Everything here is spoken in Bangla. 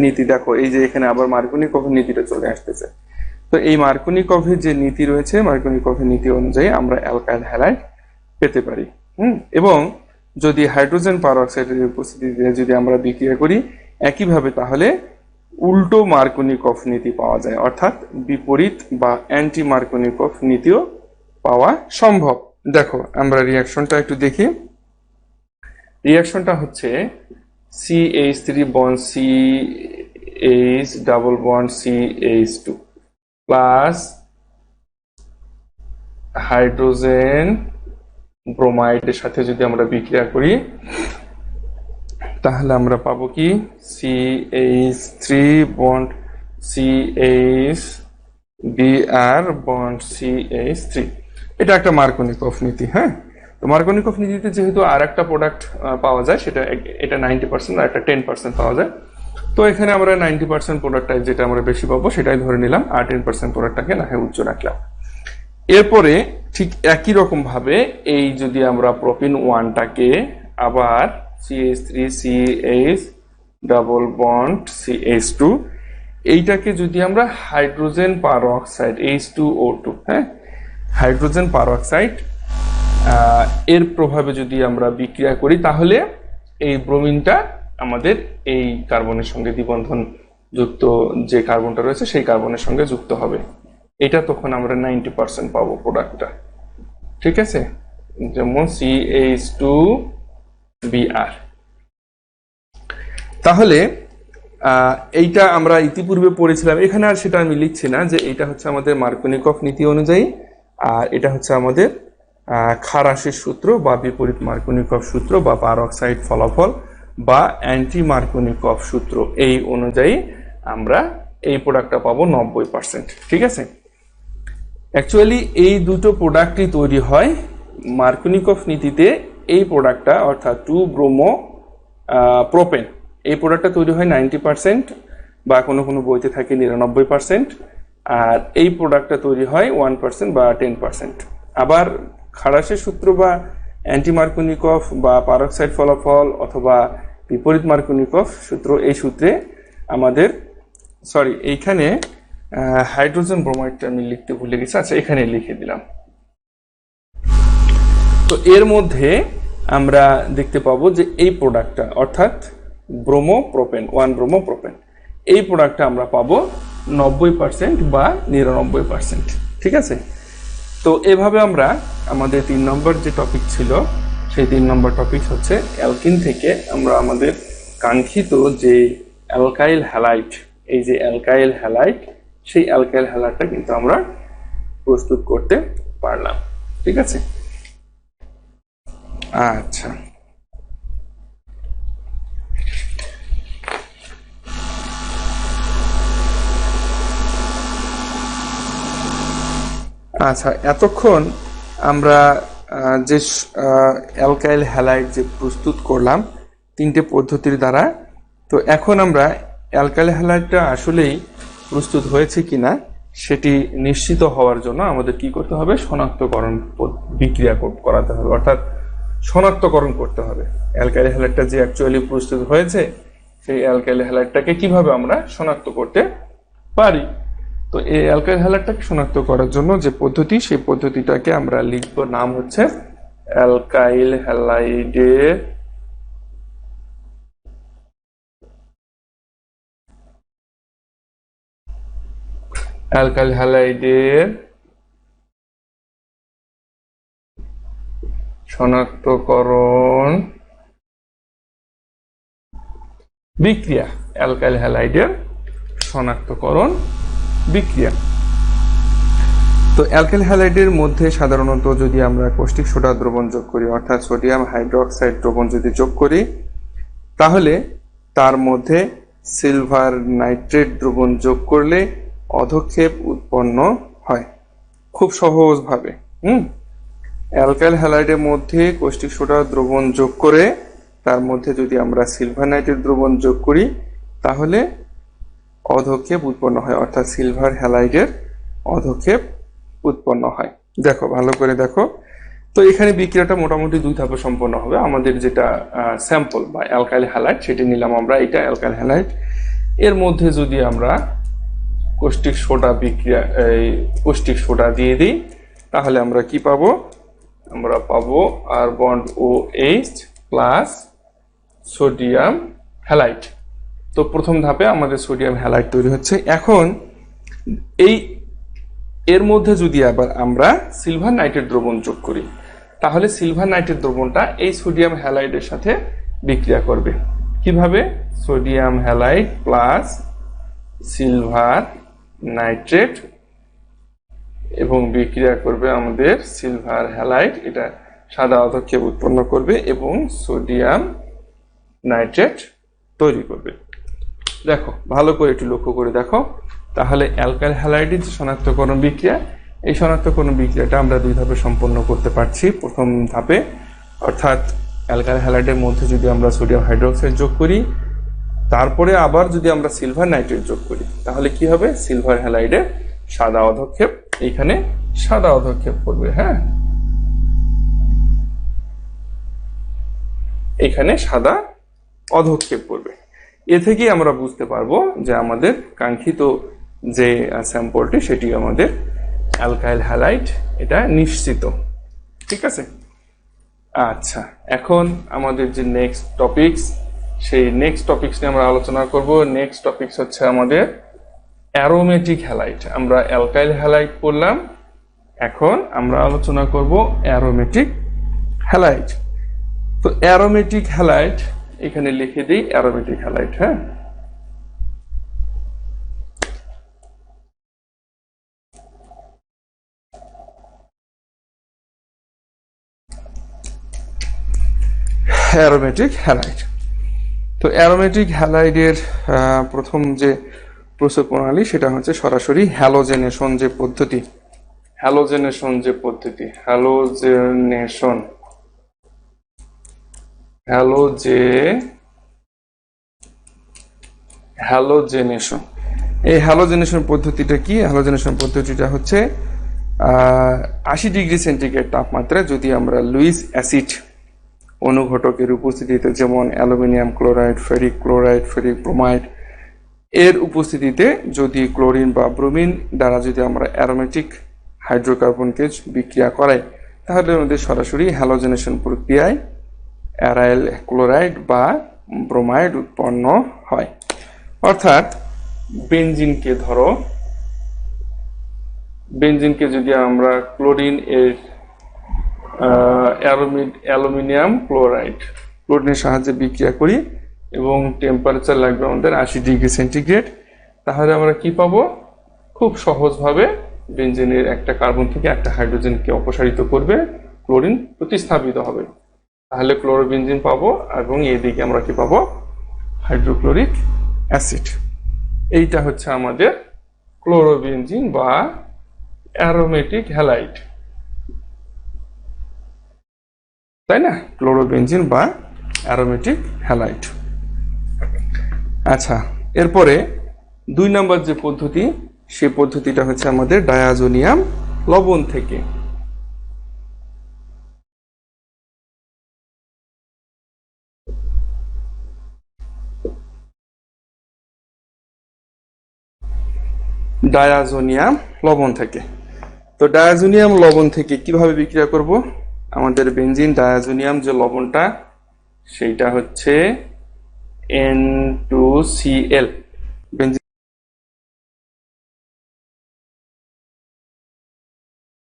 নীতি দেখো, এই যে এখানে আবার মার্কনিকভের নীতিটা চলে আসতেছে। তো এই মার্কনিকভের যে নীতি রয়েছে, মার্কনিকভের নীতি অনুযায়ী আমরা অ্যালকাইল হ্যালাইড পেতে পারি। এবং যদি হাইড্রোজেন পারঅক্সাইডের উপস্থিতিতে যদি আমরা বিক্রিয়া করি একইভাবে, তাহলে উল্টো মার্কনিকভ নীতি পাওয়া যায়, অর্থাৎ বিপরীত বা অ্যান্টি মার্কনিকভ নীতিও পাওয়া সম্ভব। দেখো আমরা রিয়াকশনটা একটু দেখি। রিয়াকশনটা হচ্ছে CH3 bond CH double bond CH2 plus hydrogen ব্রোমাইডের সাথে যদি আমরা বিক্রিয়া করি তাহলে আমরা পাবো কি CH3 bond CH Br bond CH3। এটা একটা মার্কনিকভ নীতি। হ্যাঁ, তো মার্কনিকভ নীতিতে যেহেতু আর একটা প্রোডাক্ট পাওয়া যায়, সেটা এটা 90% আর একটা 10% পাওয়া যায়। তো এখানে আমরা 90% প্রোডাক্টটা যেটা আমরা বেশি পাবো সেটাই ধরে নিলাম, আর 10% প্রোডাক্টটাকে না হয় উচ্চ রাখলাম। এরপরে ঠিক একই রকম ভাবে এই যদি আমরা প্রোপিন 1টাকে আবার CH3 CH double bond CH2 এইটাকে যদি আমরা হাইড্রোজেন পারঅক্সাইড H2O2, হ্যাঁ, হাইড্রোজেন পারঅক্সাইড এর প্রভাবে যদি আমরা বিক্রিয়া করি তাহলে এই ব্রোমিনটা আমাদের এই কার্বনের সঙ্গে দ্বিবন্ধন যুক্ত যে কার্বনটা রয়েছে সেই কার্বনের সঙ্গে যুক্ত হবে। এটা তখন আমরা 90% পাবো প্রোডাক্টটা। ঠিক আছে, যেমন CH2Br। তাহলে এইটা আমরা ইতিপূর্বে পড়েছিলাম, এখানে আর সেটা আমি লিখছি না, যে এটা হচ্ছে আমাদের মার্কনিকভ নীতি অনুযায়ী, আর এটা হচ্ছে আমাদের খারাসের সূত্র বা বিপরীত মার্কনিকভ সূত্র বা পারঅক্সাইড ফলাফল বা অ্যান্টি মার্কনিকভ সূত্র, এই অনুযায়ী আমরা এই প্রোডাক্টটা পাবো 90%। ঠিক আছে, অ্যাকচুয়ালি এই দুটো প্রোডাক্টই তৈরি হয় মার্কনিকভ নীতিতে। এই প্রোডাক্টটা অর্থাৎ 2 ব্রোমো প্রোপেন, এই প্রোডাক্টটা তৈরি হয় 90% বা কোনো কোনো বইতে থাকে 99%, আর এই প্রোডাক্টটা তৈরি হয় 1% বা 10%। আবার খারাসের সূত্র বা অ্যান্টি মার্কনিকভ বা পারঅক্সাইড ফলাফল অথবা বিপরীত মার্কনিকভ সূত্র, এই সূত্রে আমাদের এইখানে হাইড্রোজেন ব্রোমাইডটা আমি লিখতে ভুলে গেছি, আচ্ছা এখানে লিখে দিলাম। তো এর মধ্যে আমরা দেখতে পাবো যে এই প্রোডাক্টটা অর্থাৎ ব্রোমো প্রোপেন 1 ব্রোমো প্রোপেন, এই প্রোডাক্টটা আমরা পাবো 90% বা 99%। ঠিক আছে, তো এভাবে আমরা আমাদের 3 নম্বর যে টপিক ছিল সেই 3 নম্বর টপিক হচ্ছে অ্যালকিন থেকে আমরা আমাদের কাঙ্ক্ষিত যে অ্যালকাইল হ্যালাইড, এই যে অ্যালকাইল হ্যালাইড, সেই অ্যালকাইল হ্যালাইডটা কিন্তু আমরা প্রস্তুত করতে পারলাম। ঠিক আছে, আচ্ছা আচ্ছা এতক্ষণ আমরা যে অ্যালকাইল হ্যালাইড যে প্রস্তুত করলাম 3টে পদ্ধতির দ্বারা, তো এখন আমরা অ্যালকাইল হ্যালাইডটা আসলেই প্রস্তুত হয়েছে কিনা সেটি নিশ্চিত হওয়ার জন্য আমাদের কি করতে হবে, শনাক্তকরণ বিক্রিয়া করাতে হবে, অর্থাৎ শনাক্তকরণ করতে হবে অ্যালকাইল হ্যালাইডটা যে অ্যাকচুয়ালি প্রস্তুত হয়েছে সেই অ্যালকাইল হ্যালাইডটাকে কিভাবে আমরা শনাক্ত করতে পারি। তো এই অ্যালকাইল হ্যালাইডটাকে শনাক্ত করার জন্য যে পদ্ধতি, সেই পদ্ধতিটাকে আমরা লিখব, নাম হচ্ছে অ্যালকাইল হ্যালাইডের শনাক্তকরণ বিক্রিয়া, অ্যালকাইল হ্যালাইডের শনাক্তকরণ বিক্রিয়া। তো অ্যালকাইল হ্যালাইডের মধ্যে সাধারণত যদি আমরা কষ্টিক সোডা দ্রবণ যোগ করি, অর্থাৎ সোডিয়াম হাইড্রোক্সাইড দ্রবণ যদি যোগ করি, তাহলে তার মধ্যে সিলভার নাইট্রেট দ্রবণ যোগ করলে অধক্ষেপ উৎপন্ন হয় খুব সহজভাবে। অ্যালকাইল হ্যালাইডের মধ্যে কষ্টিক সোডা দ্রবণ যোগ করে তার মধ্যে যদি আমরা সিলভার নাইট্রেট দ্রবণ যোগ করি তাহলে অধক্ষেপ উৎপন্ন হয়, অর্থাৎ সিলভার হ্যালাইডের অধক্ষেপ উৎপন্ন হয়। দেখো ভালো করে দেখো, তো এখানে বিক্রিয়াটা মোটামুটি 2 ধাপে সম্পন্ন হবে। আমাদের যেটা স্যাম্পল বা অ্যালকাইল হ্যালাইড সেটি নিলাম আমরা, এটা অ্যালকাইল হ্যালাইড। এর মধ্যে যদি আমরা কৌষ্টিক সোডা বিক্রিয়া কৌষ্টিক সোডা দিয়ে দিই তাহলে আমরা কি পাবো? আমরা পাবো আর bond OH plus sodium halide. তো প্রথম ধাপে আমাদের সোডিয়াম হ্যালাইড তৈরি হচ্ছে। এখন এর মধ্যে যদি আবার আমরা সিলভার নাইট্রেট দ্রবণ যোগ করি তাহলে সিলভার নাইট্রেট দ্রবণটা এই সোডিয়াম হ্যালাইডের সাথে বিক্রিয়া করবে। কিভাবে? Sodium halide plus silver nitrate এবং বিক্রিয়া করবে আমাদের সিলভার হ্যালাইড, এটা সাদা অধক্ষেপ উৎপন্ন করবে এবং সোডিয়াম নাইট্রেট তৈরি করবে। দেখো ভালো করে একটু লক্ষ্য করে দেখো, তাহলে অ্যালকাইল হ্যালাইডের যে শনাক্তকরণ বিক্রিয়া, এই শনাক্তকরণ বিক্রিয়াটা আমরা দুই ধাপে সম্পন্ন করতে পারছি। প্রথম ধাপে অর্থাৎ অ্যালকাইল হ্যালাইডের মধ্যে যদি আমরা সোডিয়াম হাইড্রোক্সাইড যোগ করি, তারপরে আবার যদি আমরা সিলভার নাইট্রেট যোগ করি তাহলে কি হবে? সিলভার হ্যালাইডে সাদা অধক্ষেপ, এইখানে সাদা অধক্ষেপ পড়বে। হ্যাঁ, এখানে সাদা অধক্ষেপ পড়বে। এ থেকেই আমরা বুঝতে পারবো যে আমাদের কাঙ্ক্ষিত যে স্যাম্পলটি সেটি আমাদের অ্যালকাইল হ্যালাইড, এটা নিশ্চিত। ঠিক আছে। আচ্ছা, এখন আমাদের যে নেক্সট টপিকস, সেই নেক্সট টপিকস নিয়ে আমরা আলোচনা করব। নেক্সট টপিকস হচ্ছে আমাদের অ্যারোমেটিক হ্যালাইড। আমরা অ্যালকাইল হ্যালাইড পড়লাম, এখন আমরা আলোচনা করব অ্যারোমেটিক হ্যালাইড। তো অ্যারোমেটিক হ্যালাইড এখানে লিখে দিই, অ্যারোমেটিক হ্যালাইড। হ্যাঁ, অ্যারোমেটিক হ্যালাইড। তো অ্যারোমেটিক হ্যালাইডের প্রথম যে প্রস্তুত প্রণালী সেটা হচ্ছে সরাসরি হ্যালোজেনেশন যে পদ্ধতি। হ্যালোজেনেশন যে পদ্ধতি, হ্যালোজেনেশন এই হ্যালোজেনেশন পদ্ধতিটা কি? হ্যালোজেনেশন পদ্ধতিটা হচ্ছে 80 ডিগ্রি সেন্টিগ্রেড তাপমাত্রায় যদি আমরা লুইস অ্যাসিড অনুঘটকের উপস্থিতিতে, যেমন aluminium chloride, ferric chloride, ferric bromide, এর উপস্থিতিতে যদি ক্লোরিন বা ব্রোমিন দ্বারা যদি আমরা অ্যারোমেটিক হাইড্রোকার্বনকে বিক্রিয়া করাই তাহলে আমাদের সরাসরি হ্যালোজেনেশন প্রক্রিয়ায় অ্যারাইল ক্লোরাইড বা ব্রোমাইড উৎপন্ন হয়। অর্থাৎ বেনজিনকে যদি আমরা ক্লোরিন এর অ্যালুমিনিয়াম ক্লোরিনের সাহায্যে বিক্রিয়া করি এবং টেম্পারেচার লাগবে আমাদের 80 ডিগ্রি সেন্টিগ্রেড, তাহলে আমরা কি পাবো? খুব সহজভাবে বেনজিনের একটা কার্বন থেকে একটা হাইড্রোজেনকে অপসারিত করবে, ক্লোরিন প্রতিস্থাপিত হবে, তাহলে ক্লোরোবেনজিন পাবো এবং এদিকে আমরা কি পাবো? Hydrochloric acid. এইটা হচ্ছে আমাদের ক্লোরোবেনজিন বা অ্যারোমেটিক হ্যালাইড, তাই না? ক্লোরোবেনজিন বা অ্যারোমেটিক হ্যালাইড। আচ্ছা, এরপরে 2 নম্বর যে পদ্ধতি, সেই পদ্ধতিটা হচ্ছে আমাদের ডায়াজোনিয়াম লবণ থেকে। ডায়াজোনিয়াম লবণ থেকে। তো ডায়াজোনিয়াম লবণ থেকে কিভাবে বিক্রিয়া করব? আমাদের বেনজিন ডায়াজোনিয়াম যে লবণটা সেইটা হচ্ছে N2Cl। বেনজিন